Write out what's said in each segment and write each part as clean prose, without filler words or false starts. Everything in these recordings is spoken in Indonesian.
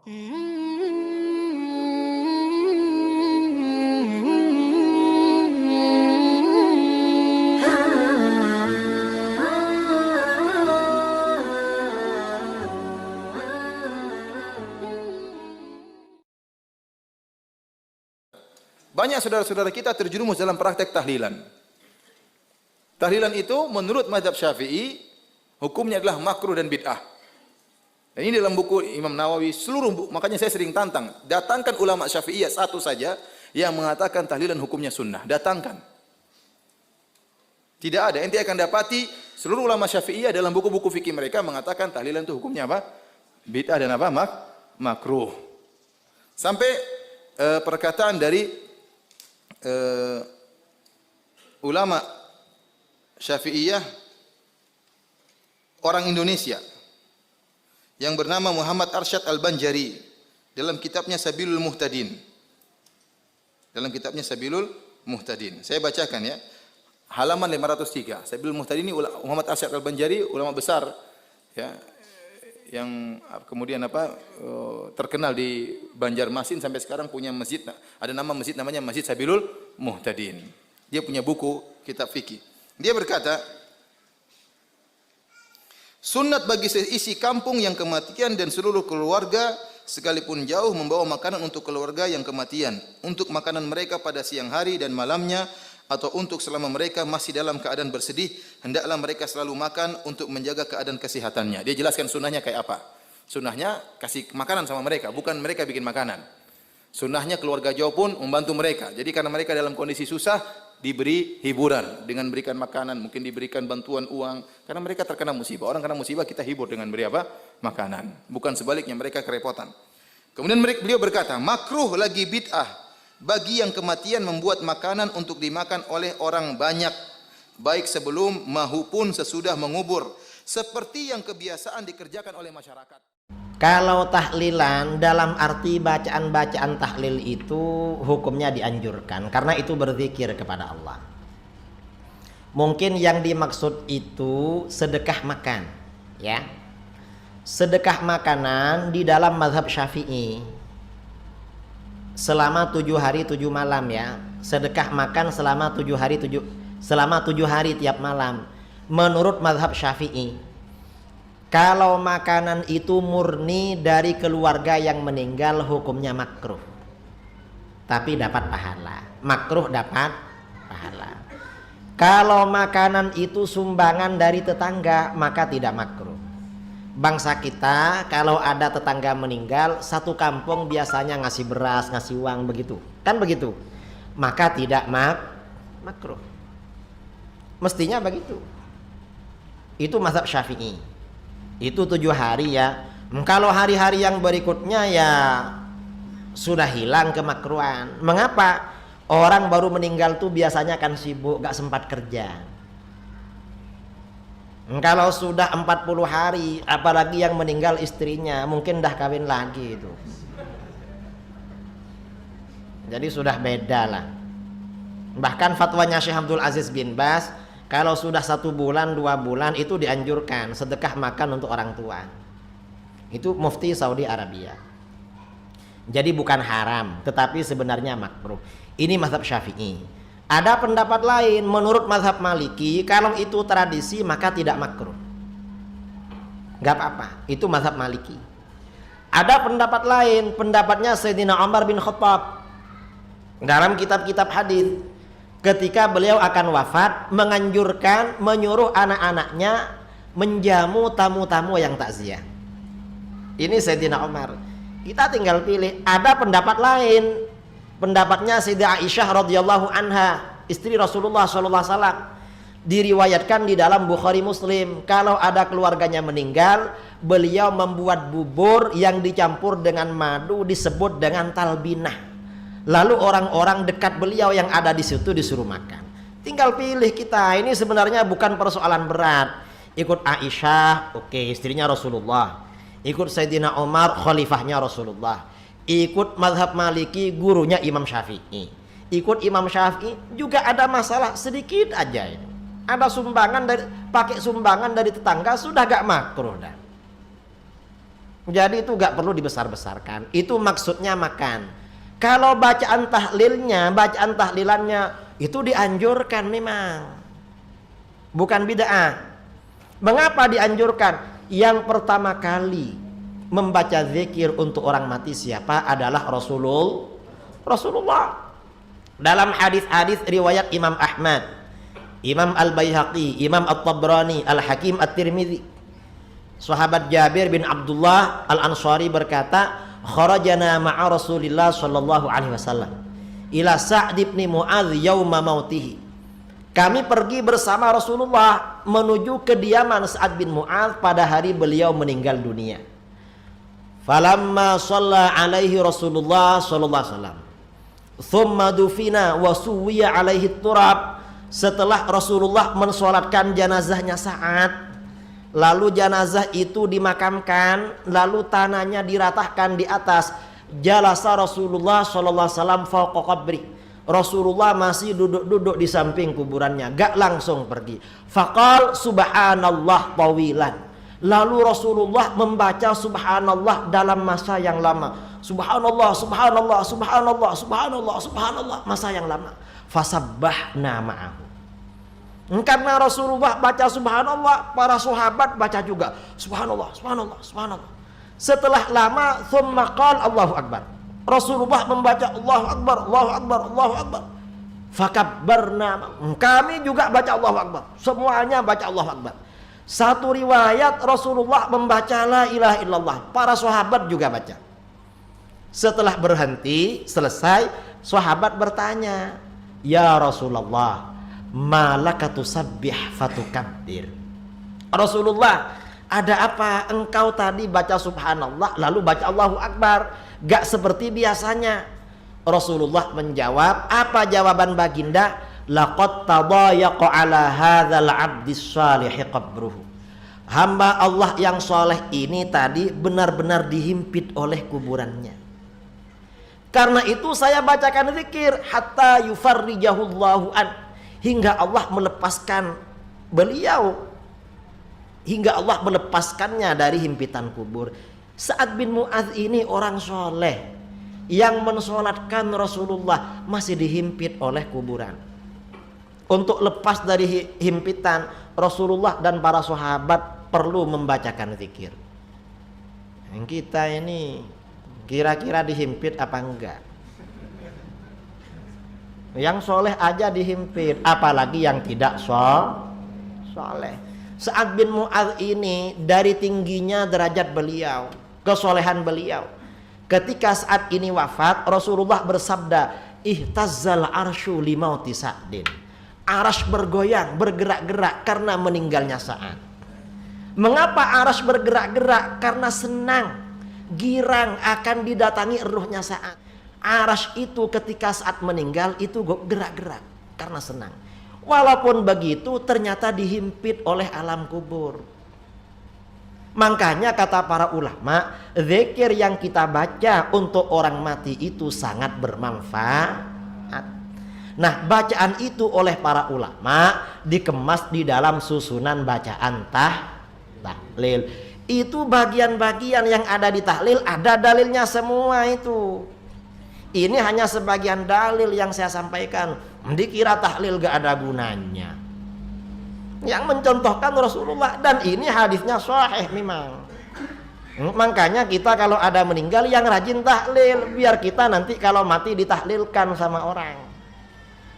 Banyak saudara-saudara kita terjerumus dalam praktek tahlilan. Tahlilan itu menurut mazhab Syafi'i hukumnya adalah makruh dan bid'ah. Dan ini dalam buku Imam Nawawi makanya saya sering tantang, datangkan ulama Syafi'iyah satu saja yang mengatakan tahlilan hukumnya sunnah, datangkan. Tidak ada, ente akan dapati seluruh ulama Syafi'iyah dalam buku-buku fikih mereka mengatakan tahlilan itu hukumnya apa? Bid'ah dan apa? Makruh. Sampai perkataan dari ulama Syafi'iyah orang Indonesia yang bernama Muhammad Arsyad Al-Banjari dalam kitabnya Sabilul Muhtadin. Dalam kitabnya Sabilul Muhtadin. Saya bacakan ya. Halaman 503. Sabilul Muhtadin ini Muhammad Arsyad Al-Banjari, ulama besar ya, yang kemudian terkenal di Banjarmasin sampai sekarang punya masjid. Ada nama masjid namanya Masjid Sabilul Muhtadin. Dia punya buku kitab fikih. Dia berkata, sunat bagi seisi kampung yang kematian dan seluruh keluarga sekalipun jauh membawa makanan untuk keluarga yang kematian, untuk makanan mereka pada siang hari dan malamnya, atau untuk selama mereka masih dalam keadaan bersedih, hendaklah mereka selalu makan untuk menjaga keadaan kesehatannya. Dia jelaskan sunnahnya kayak apa. Sunnahnya kasih makanan sama mereka, bukan mereka bikin makanan. Sunnahnya keluarga jauh pun membantu mereka. Jadi karena mereka dalam kondisi susah, diberi hiburan dengan berikan makanan, mungkin diberikan bantuan uang. Karena mereka terkena musibah. Orang kena musibah kita hibur dengan beri apa? Makanan. Bukan sebaliknya, mereka kerepotan. Kemudian beliau berkata, makruh lagi bid'ah bagi yang kematian membuat makanan untuk dimakan oleh orang banyak, baik sebelum maupun sesudah mengubur, seperti yang kebiasaan dikerjakan oleh masyarakat. Kalau tahlilan dalam arti bacaan-bacaan tahlil itu hukumnya dianjurkan karena itu berzikir kepada Allah. Mungkin yang dimaksud itu sedekah makan, ya. Sedekah makanan di dalam mazhab Syafi'i selama 7 hari 7 malam ya. Sedekah makan selama 7 hari tiap malam menurut mazhab Syafi'i. Kalau makanan itu murni dari keluarga yang meninggal hukumnya makruh, tapi dapat pahala. Makruh dapat pahala. Kalau makanan itu sumbangan dari tetangga maka tidak makruh. Bangsa kita kalau ada tetangga meninggal, satu kampung biasanya ngasih beras, ngasih uang begitu. Kan begitu. Maka tidak makruh. Mestinya begitu. Itu mazhab Syafi'i. Itu 7 hari ya. Kalau hari-hari yang berikutnya ya sudah hilang kemakruhan. Mengapa? Orang baru meninggal tuh biasanya kan sibuk, gak sempat kerja. Kalau sudah 40 hari, apalagi yang meninggal istrinya, mungkin dah kawin lagi itu. Jadi sudah beda lah. Bahkan fatwanya Syekh Abdul Aziz bin Baz, kalau sudah 1 bulan, 2 bulan itu dianjurkan sedekah makan untuk orang tua. Itu mufti Saudi Arabia. Jadi bukan haram, tetapi sebenarnya makruh. Ini mazhab Syafi'i. Ada pendapat lain menurut mazhab Maliki, kalau itu tradisi maka tidak makruh. Gak apa-apa, itu mazhab Maliki. Ada pendapat lain, pendapatnya Sayyidina Umar bin Khattab. Dalam kitab-kitab hadis, ketika beliau akan wafat, menganjurkan, menyuruh anak-anaknya menjamu tamu-tamu yang takziah. Ini Sayyidina Umar. Kita tinggal pilih. Ada pendapat lain, pendapatnya Sayyidah Aisyah radhiyallahu anha, istri Rasulullah SAW. Diriwayatkan di dalam Bukhari Muslim, kalau ada keluarganya meninggal, beliau membuat bubur yang dicampur dengan madu disebut dengan talbinah. Lalu orang-orang dekat beliau yang ada di situ disuruh makan. Tinggal pilih kita. Ini sebenarnya bukan persoalan berat. Ikut Aisyah, oke, istrinya Rasulullah. Ikut Sayyidina Umar, khalifahnya Rasulullah. Ikut mazhab Maliki, gurunya Imam Syafi'i. Ikut Imam Syafi'i juga ada masalah sedikit aja ini. Ada sumbangan dari, pakai sumbangan dari tetangga sudah gak makruh dah. Jadi itu gak perlu dibesar-besarkan. Itu maksudnya makan. Kalau bacaan tahlilnya, bacaan tahlilannya itu dianjurkan memang, bukan bid'ah. Mengapa dianjurkan? Yang pertama kali membaca zikir untuk orang mati siapa? Adalah Rasulullah. Dalam hadis-hadis riwayat Imam Ahmad, Imam Al-Baihaqi, Imam At-Tabrani, Al-Hakim At-Tirmidzi, sahabat Jabir bin Abdullah Al-Ansari berkata, kharajana ma'a Rasulillah sallallahu alaihi wasallam ila Sa'd bin Mu'adz yauma mautihi. Kami pergi bersama Rasulullah menuju kediaman Sa'd bin Mu'adz pada hari beliau meninggal dunia. Falamma shalla alaihi Rasulullah sallallahu alaihi wasallam thumma dufina wa suwiya alaihi turab. Setelah Rasulullah mensolatkan jenazahnya Sa'ad, lalu jenazah itu dimakamkan, lalu tanahnya diratahkan di atas. Jalasa Rasulullah sallallahu alaihi wasallam fawqa qabri. Rasulullah masih duduk-duduk di samping kuburannya, gak langsung pergi. Faqal subhanallah tawilan. Lalu Rasulullah membaca subhanallah dalam masa yang lama. Subhanallah, subhanallah, subhanallah, subhanallah, subhanallah, masa yang lama. Fasabbahna ma'ahu. Karena Rasulullah baca subhanallah, para sahabat baca juga subhanallah, subhanallah, subhanallah. Setelah lama, thumma qala Allahu akbar. Rasulullah membaca Allahu akbar, Allahu akbar, Allahu akbar. Fakabbarna. Kami juga baca Allahu akbar. Semuanya baca Allahu akbar. Satu riwayat Rasulullah membaca la ilaha illallah. Para sahabat juga baca. Setelah berhenti, selesai, sahabat bertanya, "Ya Rasulullah, malaka tusabbih fatukabbir." Rasulullah, ada apa engkau tadi baca subhanallah lalu baca Allahu akbar, gak seperti biasanya? Rasulullah menjawab, apa jawaban baginda? Laqad tadayaqa ala hadzal 'abdis salih qabruhu. Hamba Allah yang soleh ini tadi benar-benar dihimpit oleh kuburannya. Karena itu saya bacakan zikir hatta yufarrijahullahu an, hingga Allah melepaskan beliau, hingga Allah melepaskannya dari himpitan kubur. Sa'ad bin Mu'adz ini orang soleh yang mensolatkan Rasulullah masih dihimpit oleh kuburan. Untuk lepas dari himpitan, Rasulullah dan para sahabat perlu membacakan zikir. Yang kita ini kira-kira dihimpit apa enggak? Yang soleh aja dihimpit, apalagi yang tidak soleh. Sa'ad bin Mu'adz ini dari tingginya derajat beliau, kesolehan beliau, ketika Sa'ad ini wafat, Rasulullah bersabda, ihtazzal arsyu limauti Sa'din. Arsy bergoyang, bergerak-gerak karena meninggalnya Sa'ad. Mengapa arsy bergerak-gerak? Karena senang, girang akan didatangi ruhnya Sa'ad. Arsy itu ketika Sa'ad meninggal itu gerak-gerak karena senang. Walaupun begitu ternyata dihimpit oleh alam kubur. Makanya kata para ulama, zikir yang kita baca untuk orang mati itu sangat bermanfaat. Nah, bacaan itu oleh para ulama dikemas di dalam susunan bacaan tahlil. Itu bagian-bagian yang ada di tahlil, ada dalilnya semua itu. Ini hanya sebagian dalil yang saya sampaikan. Dikira tahlil gak ada gunanya. Yang mencontohkan Rasulullah, dan ini hadisnya sahih memang. Makanya kita kalau ada meninggal yang rajin tahlil, biar kita nanti kalau mati ditahlilkan sama orang.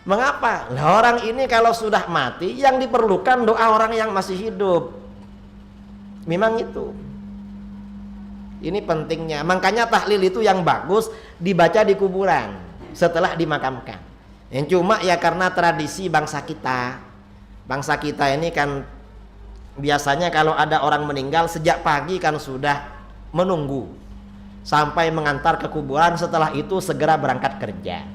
Mengapa? Nah, orang ini kalau sudah mati yang diperlukan doa orang yang masih hidup. Memang itu. Ini pentingnya. Makanya tahlil itu yang bagus dibaca di kuburan setelah dimakamkan. Yang cuma ya karena tradisi bangsa kita. Bangsa kita ini kan biasanya kalau ada orang meninggal sejak pagi kan sudah menunggu sampai mengantar ke kuburan, setelah itu segera berangkat kerja.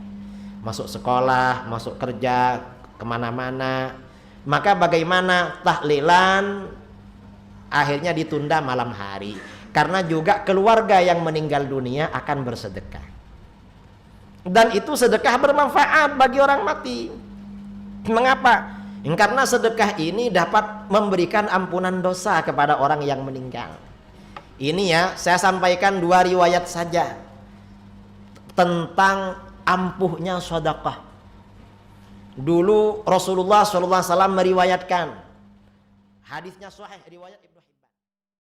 Masuk sekolah, masuk kerja, kemana-mana. Maka bagaimana tahlilan akhirnya ditunda malam hari. Karena juga keluarga yang meninggal dunia akan bersedekah. Dan itu sedekah bermanfaat bagi orang mati. Mengapa? Karena sedekah ini dapat memberikan ampunan dosa kepada orang yang meninggal. Ini ya, saya sampaikan 2 riwayat saja tentang ampuhnya sedekah. Dulu Rasulullah SAW meriwayatkan, hadisnya sahih riwayat Ibnu